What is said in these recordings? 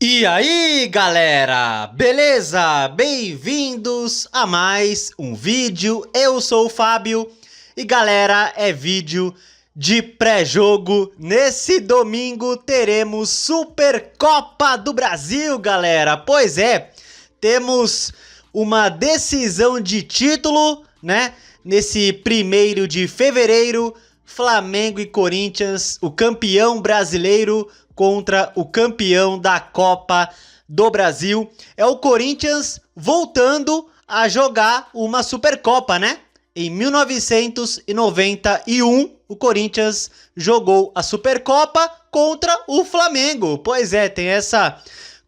E aí, galera, beleza? Bem-vindos a mais um vídeo. Eu sou o Fábio e, galera, é vídeo de pré-jogo. Nesse domingo teremos Supercopa do Brasil, galera. Pois é, temos uma decisão de título, né? Nesse 1º de fevereiro, Flamengo e Corinthians, o campeão brasileiro contra o campeão da Copa do Brasil. É o Corinthians voltando a jogar uma Supercopa, né? Em 1991, o Corinthians jogou a Supercopa contra o Flamengo. Pois é, tem essa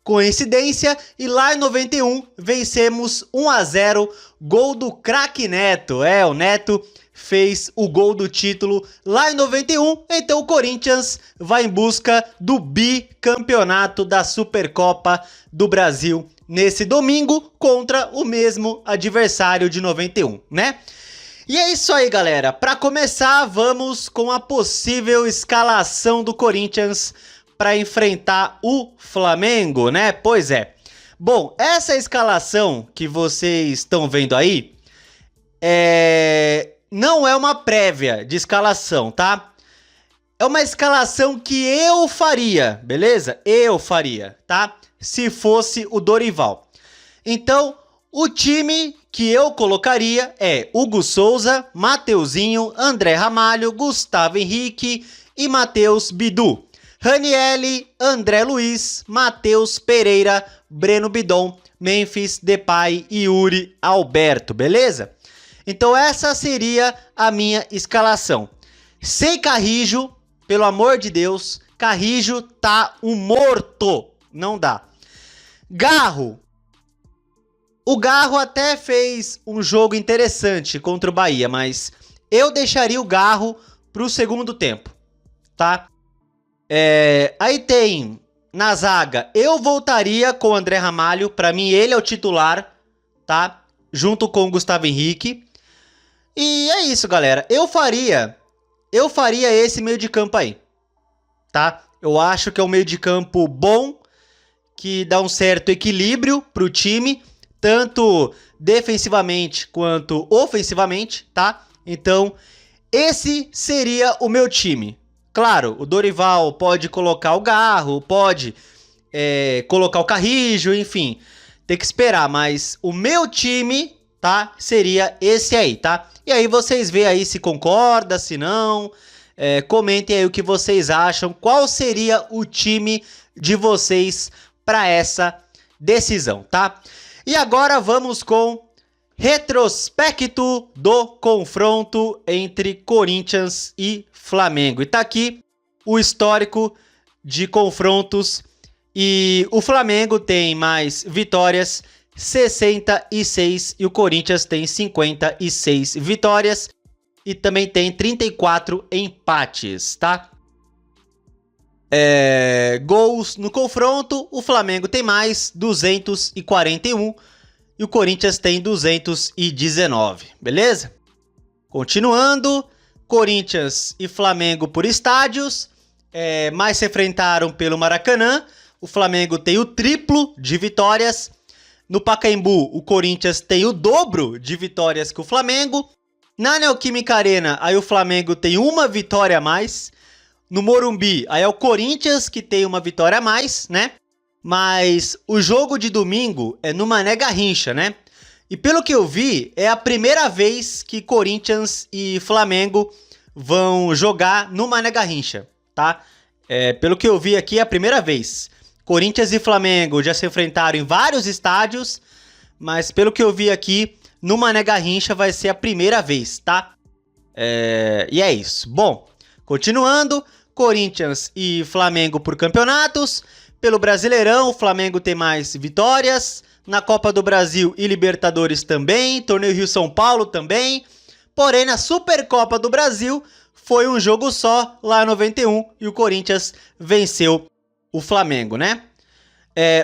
coincidência. E lá em 91, vencemos 1-0, gol do craque Neto. O Neto fez o gol do título lá em 91, então o Corinthians vai em busca do bicampeonato da Supercopa do Brasil nesse domingo contra o mesmo adversário de 91, né? E é isso aí, galera. Para começar, vamos com a possível escalação do Corinthians para enfrentar o Flamengo, né? Pois é. Bom, essa escalação que vocês estão vendo aí não é uma prévia de escalação, tá? É uma escalação que eu faria, beleza? Eu faria, tá? Se fosse o Dorival. Então, o time que eu colocaria é Hugo Souza, Mateuzinho, André Ramalho, Gustavo Henrique e Matheus Bidu. Ranieri, André Luiz, Matheus Pereira, Breno Bidon, Memphis Depay e Yuri Alberto, beleza? Então essa seria a minha escalação. Sem Carrijo, pelo amor de Deus, Carrijo tá um morto, não dá. Garro. O Garro até fez um jogo interessante contra o Bahia, mas eu deixaria o Garro pro segundo tempo, tá? Aí tem na zaga, eu voltaria com o André Ramalho, pra mim ele é o titular, tá? Junto com o Gustavo Henrique. E é isso, galera. Eu faria esse meio de campo aí, tá? Eu acho que é um meio de campo bom, que dá um certo equilíbrio pro time, tanto defensivamente quanto ofensivamente, tá? Então, esse seria o meu time. Claro, o Dorival pode colocar o Garro, pode colocar o Carrijo, enfim, tem que esperar, mas o meu time, tá, seria esse aí, tá? E aí vocês veem aí se concorda, se não, comentem aí o que vocês acham, qual seria o time de vocês para essa decisão, tá? E agora vamos com retrospecto do confronto entre Corinthians e Flamengo. E tá aqui o histórico de confrontos e o Flamengo tem mais vitórias, 66, e o Corinthians tem 56 vitórias e também tem 34 empates, tá? Gols no confronto, o Flamengo tem mais, 241, e o Corinthians tem 219, beleza? Continuando, Corinthians e Flamengo por estádios, mais se enfrentaram pelo Maracanã, o Flamengo tem o triplo de vitórias. No Pacaembu, o Corinthians tem o dobro de vitórias que o Flamengo. Na Neoquímica Arena, aí o Flamengo tem uma vitória a mais. No Morumbi, aí é o Corinthians que tem uma vitória a mais, né? Mas o jogo de domingo é no Mané Garrincha, né? E pelo que eu vi, é a primeira vez que Corinthians e Flamengo vão jogar no Mané Garrincha, tá? Pelo que eu vi aqui, é a primeira vez. Corinthians e Flamengo já se enfrentaram em vários estádios, mas pelo que eu vi aqui, no Mané Garrincha vai ser a primeira vez, tá? E é isso. Bom, continuando, Corinthians e Flamengo por campeonatos. Pelo Brasileirão, o Flamengo tem mais vitórias. Na Copa do Brasil e Libertadores também. Torneio Rio-São Paulo também. Porém, na Supercopa do Brasil, foi um jogo só, lá em 91, e o Corinthians venceu o Flamengo, né?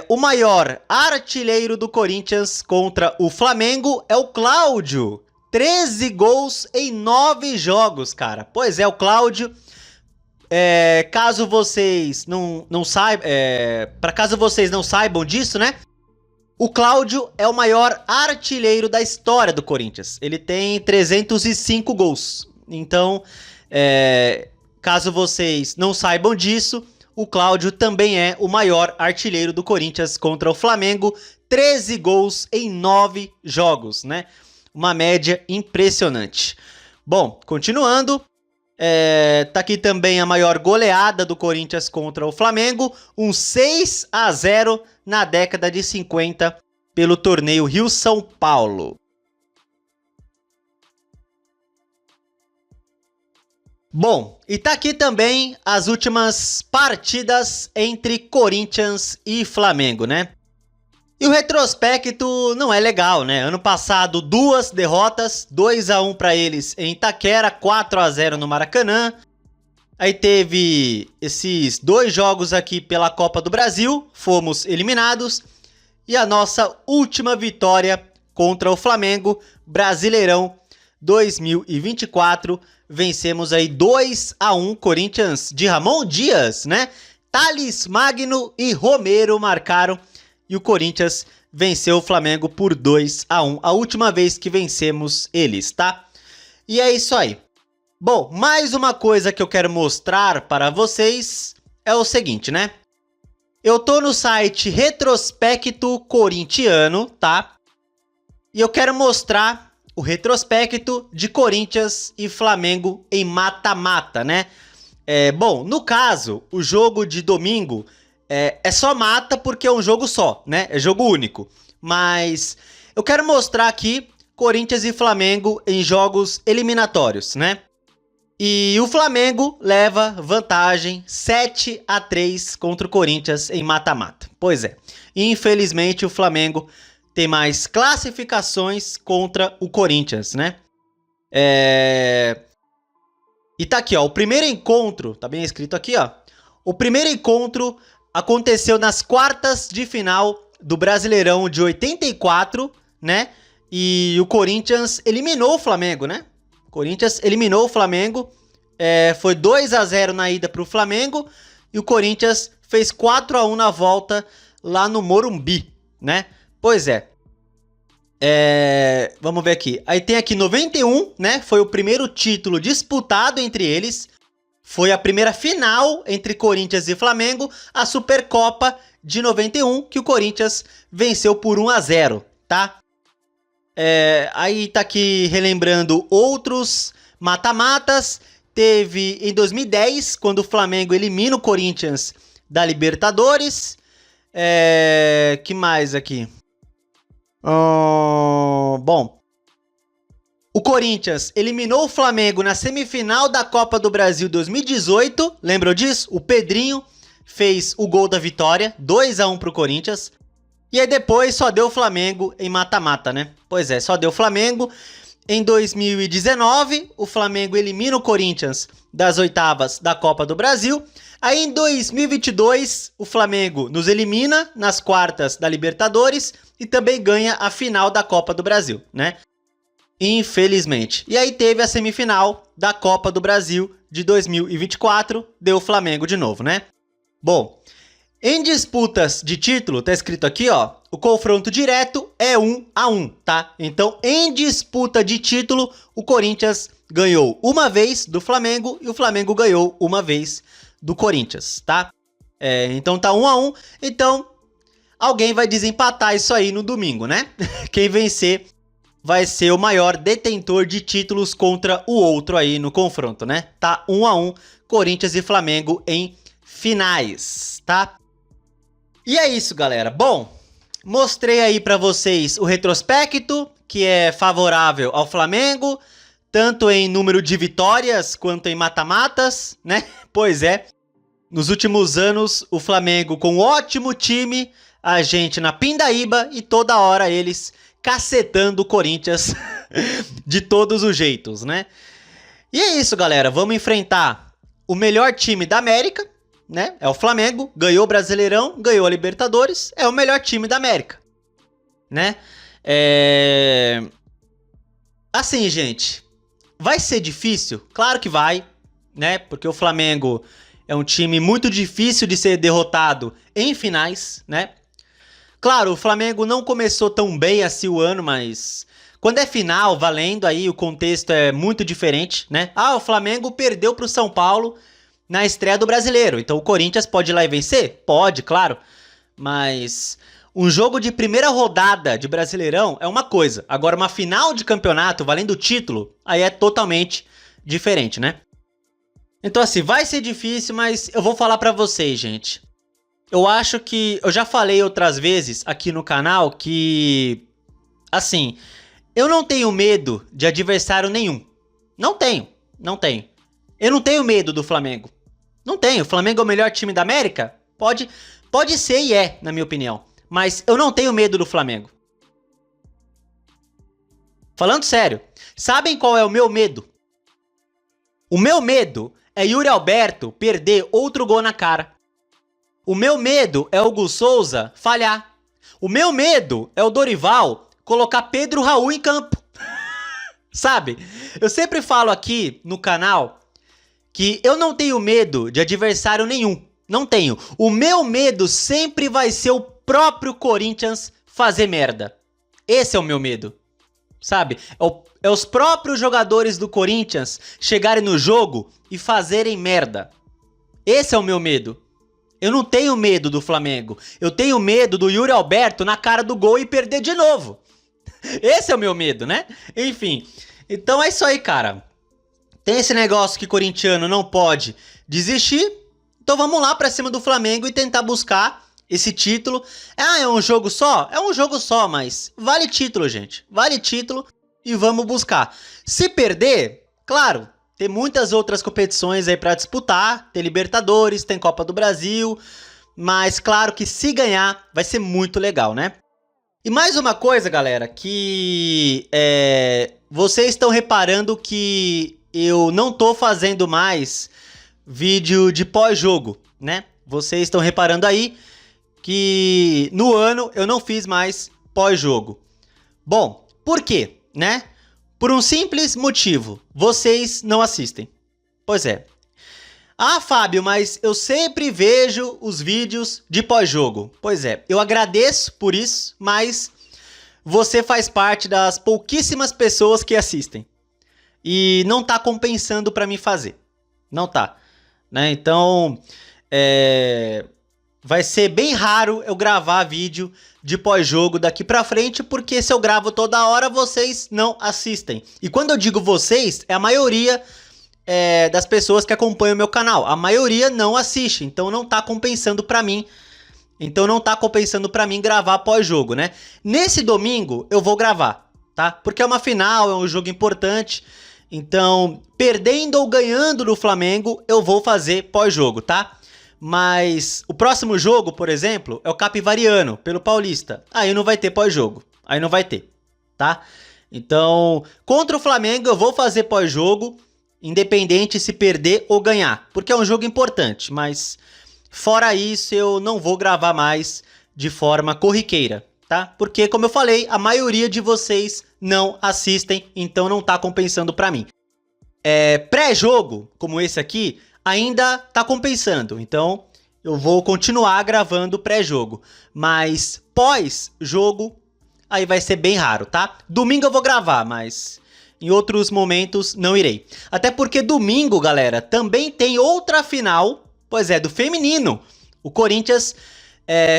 O maior artilheiro do Corinthians contra o Flamengo é o Cláudio. 13 gols em 9 jogos, cara. Pois é, o Cláudio caso vocês não saibam, para caso vocês não saibam disso, né? O Cláudio é o maior artilheiro da história do Corinthians. Ele tem 305 gols. Então, caso vocês não saibam disso, o Cláudio também é o maior artilheiro do Corinthians contra o Flamengo. 13 gols em 9 jogos, né? Uma média impressionante. Bom, continuando. Tá aqui também a maior goleada do Corinthians contra o Flamengo, um 6-0 na década de 50 pelo torneio Rio-São Paulo. Bom, e tá aqui também as últimas partidas entre Corinthians e Flamengo, né? E o retrospecto não é legal, né? Ano passado, 2 derrotas, 2-1 para eles em Itaquera, 4-0 no Maracanã. Aí teve esses 2 jogos aqui pela Copa do Brasil, fomos eliminados. E a nossa última vitória contra o Flamengo, Brasileirão 2024. Vencemos aí 2-1, Corinthians de Ramon Dias, né? Thales Magno e Romero marcaram. E o Corinthians venceu o Flamengo por 2-1. A última vez que vencemos eles, tá? E é isso aí. Bom, mais uma coisa que eu quero mostrar para vocês é o seguinte, né? Eu tô no site Retrospecto Corintiano, tá? E eu quero mostrar o retrospecto de Corinthians e Flamengo em mata-mata, né? Bom, no caso, o jogo de domingo... É só mata porque é um jogo só, né? É jogo único. Mas eu quero mostrar aqui Corinthians e Flamengo em jogos eliminatórios, né? E o Flamengo leva vantagem 7-3 contra o Corinthians em mata-mata. Pois é. Infelizmente o Flamengo tem mais classificações contra o Corinthians, né? E tá aqui, ó. O primeiro encontro, tá bem escrito aqui, ó. O primeiro encontro aconteceu nas quartas de final do Brasileirão de 84, né? E o Corinthians eliminou o Flamengo, né? O Corinthians eliminou o Flamengo. Foi 2-0 na ida para o Flamengo. E o Corinthians fez 4-1 na volta lá no Morumbi, né? Pois é. Vamos ver aqui. Aí tem aqui 91, né? Foi o primeiro título disputado entre eles. Foi a primeira final entre Corinthians e Flamengo, a Supercopa de 91, que o Corinthians venceu por 1-0, tá? Aí tá aqui relembrando outros mata-matas. Teve em 2010, quando o Flamengo elimina o Corinthians da Libertadores. Que mais aqui? Bom... O Corinthians eliminou o Flamengo na semifinal da Copa do Brasil 2018. Lembram disso? O Pedrinho fez o gol da vitória, 2-1 pro Corinthians. E aí depois só deu o Flamengo em mata-mata, né? Pois é, só deu o Flamengo. Em 2019, o Flamengo elimina o Corinthians das oitavas da Copa do Brasil. Aí em 2022, o Flamengo nos elimina nas quartas da Libertadores e também ganha a final da Copa do Brasil, né? Infelizmente. E aí teve a semifinal da Copa do Brasil de 2024, deu o Flamengo de novo, né? Bom, em disputas de título, tá escrito aqui, ó, o confronto direto é 1-1, tá? Então, em disputa de título, o Corinthians ganhou uma vez do Flamengo e o Flamengo ganhou uma vez do Corinthians, tá? Então tá 1-1, então alguém vai desempatar isso aí no domingo, né? Quem vencer vai ser o maior detentor de títulos contra o outro aí no confronto, né? Tá 1-1, Corinthians e Flamengo em finais, tá? E é isso, galera. Bom, mostrei aí pra vocês o retrospecto, que é favorável ao Flamengo, tanto em número de vitórias quanto em mata-matas, né? Pois é, nos últimos anos o Flamengo com um ótimo time, a gente na pindaíba e toda hora eles cacetando o Corinthians de todos os jeitos, né? E é isso, galera. Vamos enfrentar o melhor time da América, né? É o Flamengo. Ganhou o Brasileirão, ganhou a Libertadores. É o melhor time da América, né? Assim, gente, vai ser difícil? Claro que vai, né? Porque o Flamengo é um time muito difícil de ser derrotado em finais, né? Claro, o Flamengo não começou tão bem assim o ano, mas quando é final, valendo, aí o contexto é muito diferente, né? Ah, o Flamengo perdeu pro São Paulo na estreia do Brasileiro, então o Corinthians pode ir lá e vencer? Pode, claro, mas um jogo de primeira rodada de Brasileirão é uma coisa, agora uma final de campeonato valendo o título, aí é totalmente diferente, né? Então assim, vai ser difícil, mas eu vou falar pra vocês, gente. Eu acho que eu já falei outras vezes aqui no canal que, assim, eu não tenho medo de adversário nenhum. Não tenho, não tenho. Eu não tenho medo do Flamengo. Não tenho. O Flamengo é o melhor time da América? Pode ser e é, na minha opinião. Mas eu não tenho medo do Flamengo. Falando sério, sabem qual é o meu medo? O meu medo é Yuri Alberto perder outro gol na cara. O meu medo é o Hugo Souza falhar. O meu medo é o Dorival colocar Pedro Raul em campo. Sabe? Eu sempre falo aqui no canal que eu não tenho medo de adversário nenhum. Não tenho. O meu medo sempre vai ser o próprio Corinthians fazer merda. Esse é o meu medo. Sabe? É os próprios jogadores do Corinthians chegarem no jogo e fazerem merda. Esse é o meu medo. Eu não tenho medo do Flamengo. Eu tenho medo do Yuri Alberto na cara do gol e perder de novo. Esse é o meu medo, né? Enfim. Então é isso aí, cara. Tem esse negócio que corintiano não pode desistir. Então vamos lá pra cima do Flamengo e tentar buscar esse título. Ah, é um jogo só? É um jogo só, mas vale título, gente. Vale título e vamos buscar. Se perder, claro, tem muitas outras competições aí pra disputar. Tem Libertadores, tem Copa do Brasil. Mas claro que se ganhar vai ser muito legal, né? E mais uma coisa, galera, que vocês estão reparando que eu não tô fazendo mais vídeo de pós-jogo, né? Vocês estão reparando aí que no ano eu não fiz mais pós-jogo. Bom, por quê, né? Por um simples motivo, vocês não assistem. Pois é. Ah, Fábio, mas eu sempre vejo os vídeos de pós-jogo. Pois é, eu agradeço por isso, mas você faz parte das pouquíssimas pessoas que assistem. E não tá compensando pra mim fazer. Não tá. Né? Então, vai ser bem raro eu gravar vídeo de pós-jogo daqui pra frente, porque se eu gravo toda hora, vocês não assistem. E quando eu digo vocês, é a maioria das pessoas que acompanham o meu canal. A maioria não assiste, então não tá compensando pra mim. Então não tá compensando pra mim gravar pós-jogo, né? Nesse domingo eu vou gravar, tá? Porque é uma final, é um jogo importante. Então, perdendo ou ganhando do Flamengo, eu vou fazer pós-jogo, tá? Mas o próximo jogo, por exemplo, é o Capivariano, pelo Paulista. Aí não vai ter pós-jogo. Aí não vai ter, tá? Então, contra o Flamengo eu vou fazer pós-jogo, independente se perder ou ganhar. Porque é um jogo importante, mas fora isso eu não vou gravar mais de forma corriqueira, tá? Porque, como eu falei, a maioria de vocês não assistem, então não tá compensando pra mim. Pré-jogo, como esse aqui, ainda tá compensando, então eu vou continuar gravando pré-jogo. Mas pós-jogo, aí vai ser bem raro, tá? Domingo eu vou gravar, mas em outros momentos não irei. Até porque domingo, galera, também tem outra final, pois é, do feminino. O Corinthians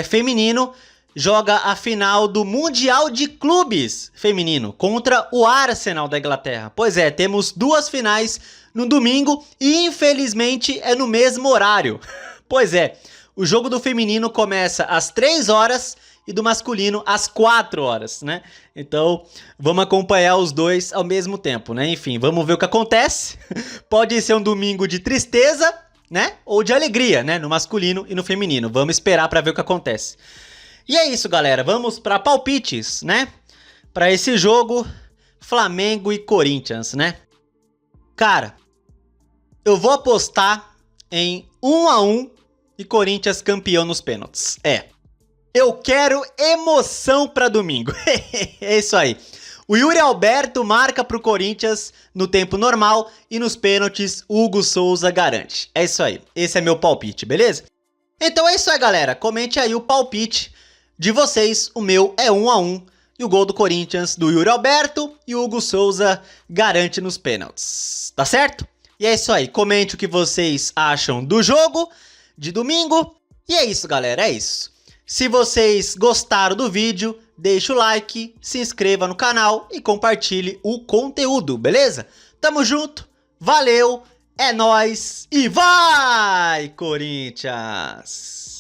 feminino joga a final do Mundial de Clubes feminino contra o Arsenal da Inglaterra. Pois é, temos duas finais no domingo e infelizmente é no mesmo horário. Pois é, o jogo do feminino começa às 3 horas e do masculino às 4 horas, né? Então, vamos acompanhar os dois ao mesmo tempo, né? Enfim, vamos ver o que acontece. Pode ser um domingo de tristeza, né? Ou de alegria, né? No masculino e no feminino. Vamos esperar para ver o que acontece. E é isso, galera. Vamos para palpites, né? Para esse jogo, Flamengo e Corinthians, né? Cara, eu vou apostar em 1-1 e Corinthians campeão nos pênaltis. Eu quero emoção para domingo. É isso aí. O Yuri Alberto marca pro Corinthians no tempo normal e nos pênaltis Hugo Souza garante. É isso aí, esse é meu palpite, beleza? Então é isso aí, galera. Comente aí o palpite de vocês. O meu é 1-1 e o gol do Corinthians do Yuri Alberto e o Hugo Souza garante nos pênaltis. Tá certo? E é isso aí. Comente o que vocês acham do jogo de domingo. E é isso, galera. É isso. Se vocês gostaram do vídeo, deixa o like, se inscreva no canal e compartilhe o conteúdo, beleza? Tamo junto. Valeu. É nóis e vai, Corinthians!